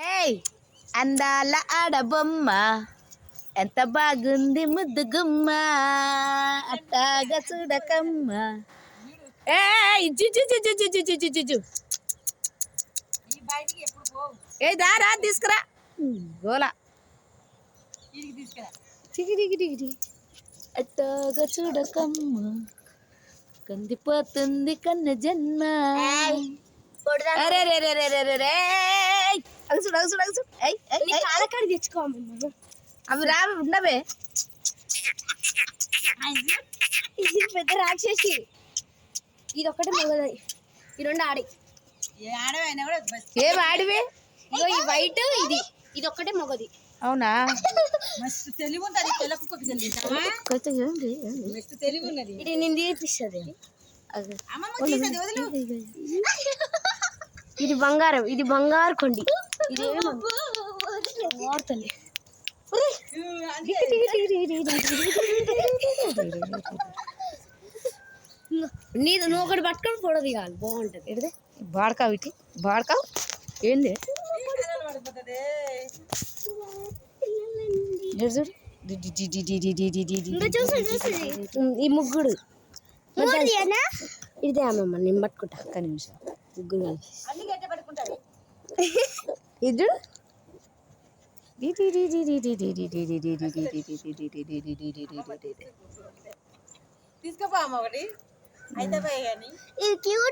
ఏయ్ అందాల ఆడబొమ్మ ఎంత బాగుంది ముద్దు గుమ్మ అట్టాగా చూడకమ్మ. ఏయ్ జు ఏ దారా తీసుకురా గోలా అట్టాగా చూడకమ్మ కందిపోతుంది కన్న జన్మ. అరే రే రే రే రే రే రే అగసుడు అగసుడు అగసుడు కాలకాడి తెచ్చుకో అవి రా ఉండవే. ఇది పెద్ద రాక్షసి. ఇది ఒకటి మగది, ఈ రెండు ఆడి. ఏం ఆడివే? ఇగో ఈ వైట్, ఇది ఒక్కటే మగది. అవునా? మస్తు తెలివి ఉంటుంది. తెలివి ఉన్నది. ఇది నేను తీపిస్తుంది. ఇది బంగారం, ఇది బంగారు కొండి. ఇది వాడుతుంది. నీది నువ్వు ఒకటి పట్టుకొని పొడది కాదు, బాగుంటుంది. ఎడితే బాడకావు ఇటు బాడకావు ఏంది చూడు. ఈ ముగ్గుడు ఇదే అమ్మమ్మ, నేను పట్టుకుంటా. ఒక్క నిమిషం. ముగ్గురు ఇది తీసుకోపా అమ్మ ఒకటి అయితే కానీ ఇది క్యూట్.